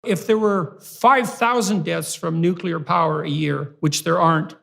If there were 5,000 deaths from nuclear power a year, which there aren't,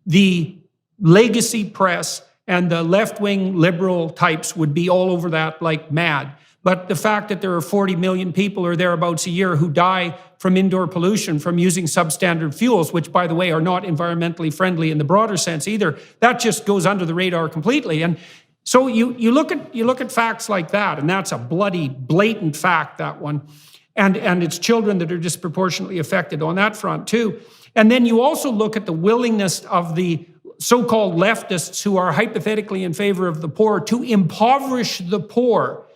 the legacy press and the left-wing liberal types would be all over that like mad. But the fact that there are 40 million people or thereabouts a year who die from indoor pollution from using substandard fuels, which, by the way, are not environmentally friendly in the broader sense either, that just goes under the radar completely. And so you look at facts like that, and that's a bloody, blatant fact, that one. And it's children that are disproportionately affected on that front too. And then you also look at the willingness of the so-called leftists who are hypothetically in favor of the poor to impoverish the poor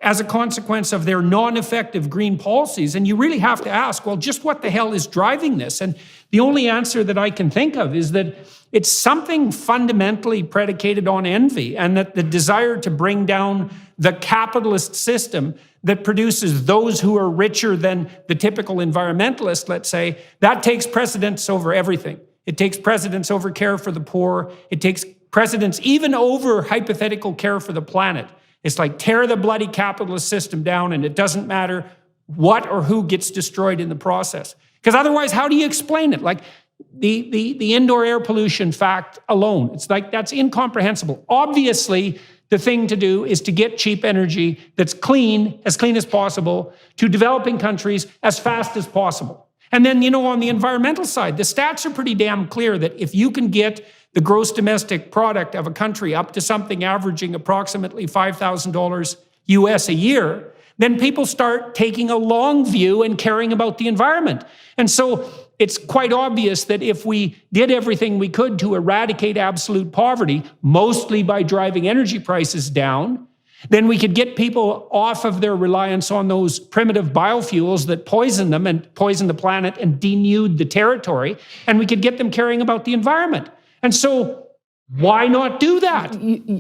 as a consequence of their non-effective green policies. And you really have to ask, well, just what the hell is driving this? And the only answer that I can think of is that it's something fundamentally predicated on envy, and that the desire to bring down the capitalist system that produces those who are richer than the typical environmentalist, let's say, that takes precedence over everything. It takes precedence over care for the poor. It takes precedence even over hypothetical care for the planet. It's like tear the bloody capitalist system down, and it doesn't matter what or who gets destroyed in the process. Because otherwise, how do you explain it? Like the indoor air pollution fact alone, it's like that's incomprehensible. Obviously, the thing to do is to get cheap energy that's clean as possible, to developing countries as fast as possible. And then, on the environmental side, the stats are pretty damn clear that if you can get the gross domestic product of a country up to something averaging approximately $5,000 US a year, then people start taking a long view and caring about the environment. And so it's quite obvious that if we did everything we could to eradicate absolute poverty, mostly by driving energy prices down, then we could get people off of their reliance on those primitive biofuels that poison them and poison the planet and denude the territory, and we could get them caring about the environment. And so why not do that?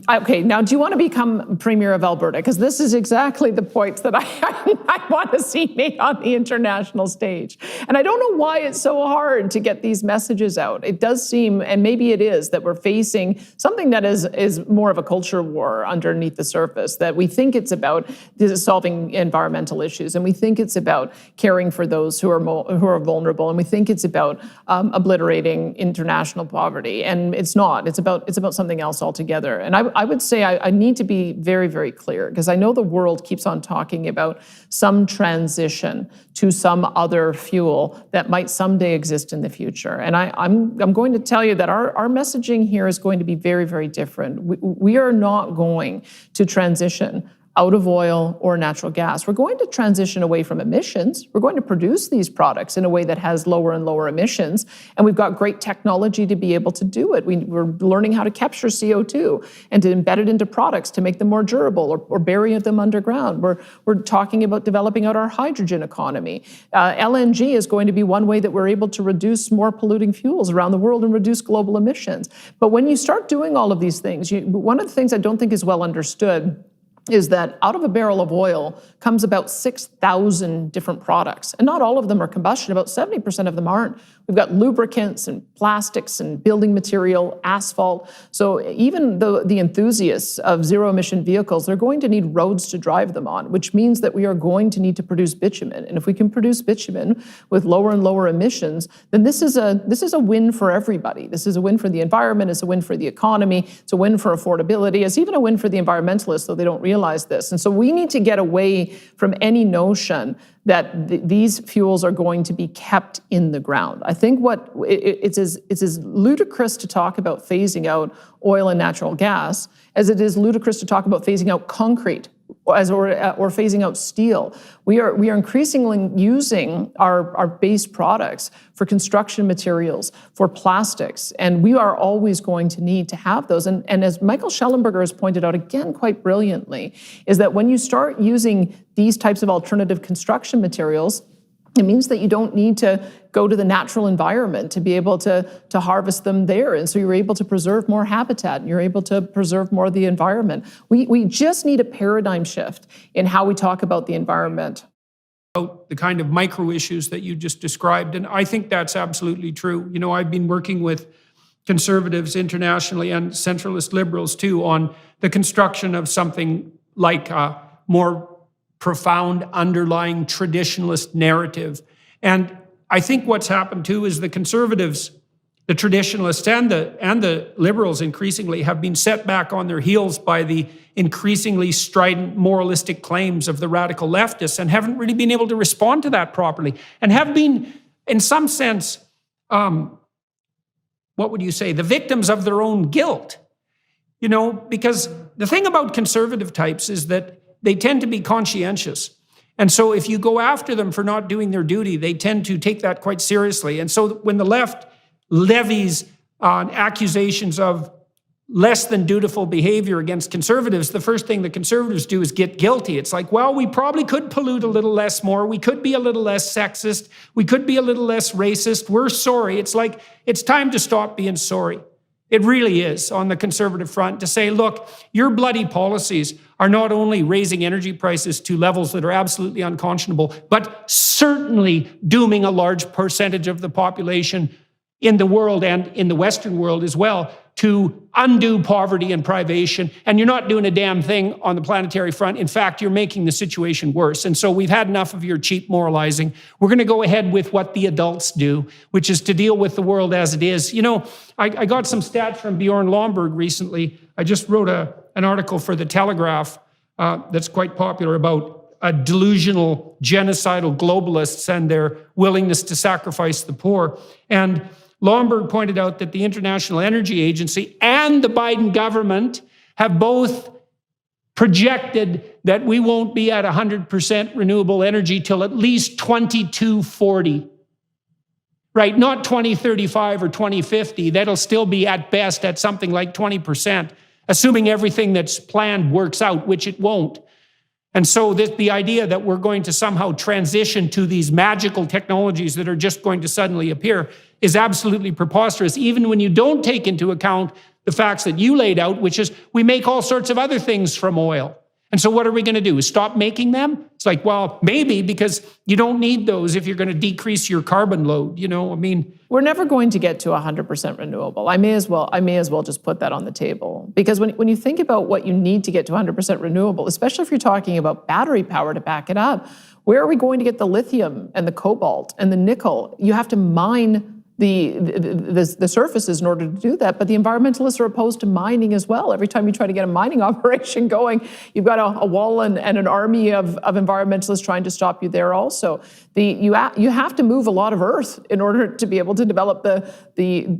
Okay, now do you want to become Premier of Alberta? Because this is exactly the points that I want to see made on the international stage. And I don't know why it's so hard to get these messages out. It does seem, and maybe it is, that we're facing something that is more of a culture war underneath the surface, that we think it's about solving environmental issues, and we think it's about caring for those who are vulnerable, and we think it's about obliterating international poverty. And it's not. It's about something else altogether. And I would say I need to be very, very clear, because I know the world keeps on talking about some transition to some other fuel that might someday exist in the future. And I'm going to tell you that our messaging here is going to be very, very different. We are not going to transition out of oil or natural gas. We're going to transition away from emissions. We're going to produce these products in a way that has lower and lower emissions. And we've got great technology to be able to do it. We're learning how to capture CO2 and to embed it into products to make them more durable, or bury them underground. We're talking about developing out our hydrogen economy. LNG is going to be one way that we're able to reduce more polluting fuels around the world and reduce global emissions. But when you start doing all of these things, one of the things I don't think is well understood is that out of a barrel of oil comes about 6,000 different products. And not all of them are combustion. About 70% of them aren't. We've got lubricants and plastics and building material, asphalt. So even the enthusiasts of zero-emission vehicles, they're going to need roads to drive them on, which means that we are going to need to produce bitumen. And if we can produce bitumen with lower and lower emissions, then this is a win for everybody. This is a win for the environment. It's a win for the economy. It's a win for affordability. It's even a win for the environmentalists, though they don't realize this. And so we need to get away from any notion that these fuels are going to be kept in the ground. I think it's as ludicrous to talk about phasing out oil and natural gas as it is ludicrous to talk about phasing out concrete or phasing out steel. We are increasingly using our base products for construction materials, for plastics, and we are always going to need to have those. And as Michael Schellenberger has pointed out again quite brilliantly, is that when you start using these types of alternative construction materials, it means that you don't need to go to the natural environment to be able to harvest them there. And so you're able to preserve more habitat, and you're able to preserve more of the environment. We just need a paradigm shift in how we talk about the environment. The kind of micro issues that you just described. And I think that's absolutely true. I've been working with conservatives internationally and centralist liberals too on the construction of something like more profound underlying traditionalist narrative. And I think what's happened too is the conservatives, the traditionalists and the liberals increasingly have been set back on their heels by the increasingly strident moralistic claims of the radical leftists and haven't really been able to respond to that properly and have been, in some sense, what would you say, the victims of their own guilt. You know, because the thing about conservative types is that they tend to be conscientious. And so if you go after them for not doing their duty, they tend to take that quite seriously. And so when the left levies accusations of less than dutiful behavior against conservatives, the first thing the conservatives do is get guilty. It's like, well, we probably could pollute a little less more. We could be a little less sexist. We could be a little less racist. We're sorry. It's like, it's time to stop being sorry. It really is on the conservative front to say, look, your bloody policies are not only raising energy prices to levels that are absolutely unconscionable, but certainly dooming a large percentage of the population in the world and in the Western world as well to undue poverty and privation. And you're not doing a damn thing on the planetary front. In fact, you're making the situation worse. And so we've had enough of your cheap moralizing. We're going to go ahead with what the adults do, which is to deal with the world as it is. You know, I got some stats from Bjorn Lomborg recently. I just wrote an article for The Telegraph that's quite popular about delusional, genocidal globalists and their willingness to sacrifice the poor. And Lomborg pointed out that the International Energy Agency and the Biden government have both projected that we won't be at 100% renewable energy till at least 2240. Right, not 2035 or 2050. That'll still be at best at something like 20%, assuming everything that's planned works out, which it won't. And so the idea that we're going to somehow transition to these magical technologies that are just going to suddenly appear is absolutely preposterous, even when you don't take into account the facts that you laid out, which is we make all sorts of other things from oil. And so what are we going to do? Stop making them? It's like, well, maybe, because you don't need those if you're going to decrease your carbon load. You know, I mean, we're never going to get to 100% renewable. I may as well just put that on the table, because when you think about what you need to get to 100% renewable, especially if you're talking about battery power to back it up, where are we going to get the lithium and the cobalt and the nickel? You have to mine the surfaces in order to do that, but the environmentalists are opposed to mining as well. Every time you try to get a mining operation going, you've got a wall and an army of environmentalists trying to stop you there also. You have to move a lot of earth in order to be able to develop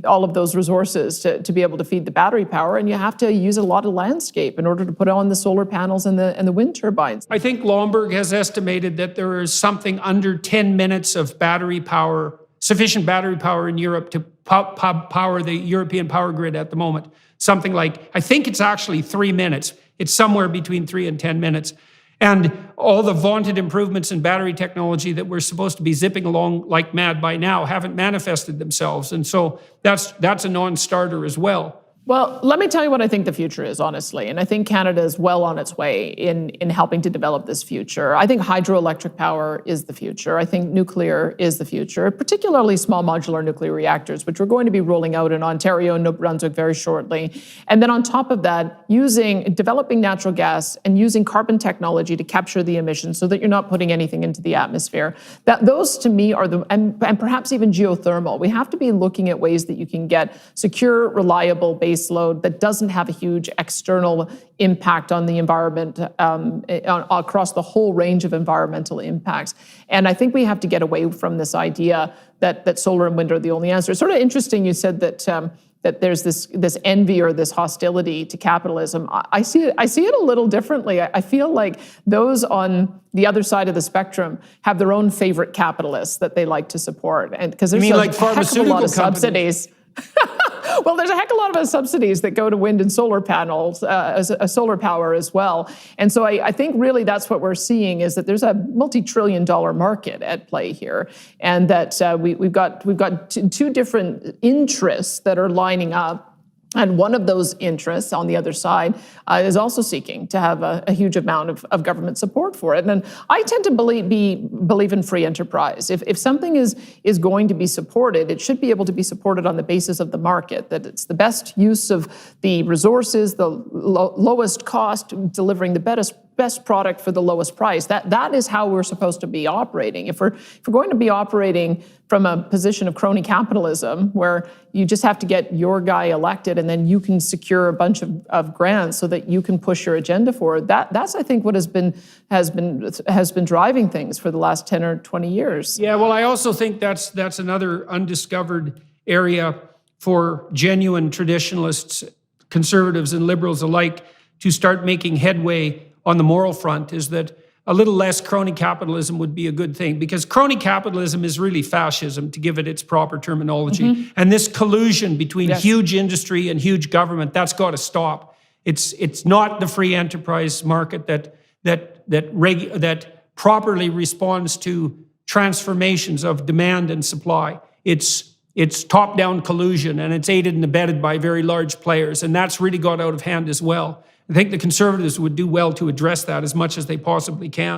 all of those resources to be able to feed the battery power, and you have to use a lot of landscape in order to put on the solar panels and the wind turbines. I think Lomborg has estimated that there is something under 10 minutes of battery power, sufficient battery power in Europe to power the European power grid at the moment. Something like, I think it's actually 3 minutes. It's somewhere between 3 and 10 minutes. And all the vaunted improvements in battery technology that we're supposed to be zipping along like mad by now haven't manifested themselves. And so that's a non-starter as well. Well, let me tell you what I think the future is, honestly. And I think Canada is well on its way in helping to develop this future. I think hydroelectric power is the future. I think nuclear is the future, particularly small modular nuclear reactors, which we're going to be rolling out in Ontario and New Brunswick very shortly. And then on top of that, developing natural gas and using carbon technology to capture the emissions so that you're not putting anything into the atmosphere. Those to me are and perhaps even geothermal. We have to be looking at ways that you can get secure, reliable base load that doesn't have a huge external impact on the environment across the whole range of environmental impacts. And I think we have to get away from this idea that solar and wind are the only answer. It's sort of interesting you said that there's this envy or this hostility to capitalism. I see it a little differently. I feel like those on the other side of the spectrum have their own favorite capitalists that they like to support, and because there's like pharmaceutical lot of subsidies. Well, there's a heck of a lot of subsidies that go to wind and solar panels, solar power as well. And so I think really that's what we're seeing, is that there's a multi-trillion-dollar market at play here, and that we've got two different interests that are lining up. And one of those interests on the other side is also seeking to have a huge amount of government support for it. And I tend to believe in free enterprise. If something is going to be supported, it should be able to be supported on the basis of the market, that it's the best use of the resources, the lowest cost, delivering the best product for the lowest price. That is how we're supposed to be operating. If we're going to be operating from a position of crony capitalism, where you just have to get your guy elected and then you can secure a bunch of grants so that you can push your agenda forward, that's I think what has been driving things for the last 10 or 20 years. Yeah, well, I also think that's another undiscovered area for genuine traditionalists, conservatives and liberals alike, to start making headway on the moral front, is that a little less crony capitalism would be a good thing, because crony capitalism is really fascism, to give it its proper terminology. And this collusion between huge industry and huge government, that's got to stop. It's not the free enterprise market that properly responds to transformations of demand and supply. It's top-down collusion, and it's aided and abetted by very large players, and that's really got out of hand as well. I think the Conservatives would do well to address that as much as they possibly can.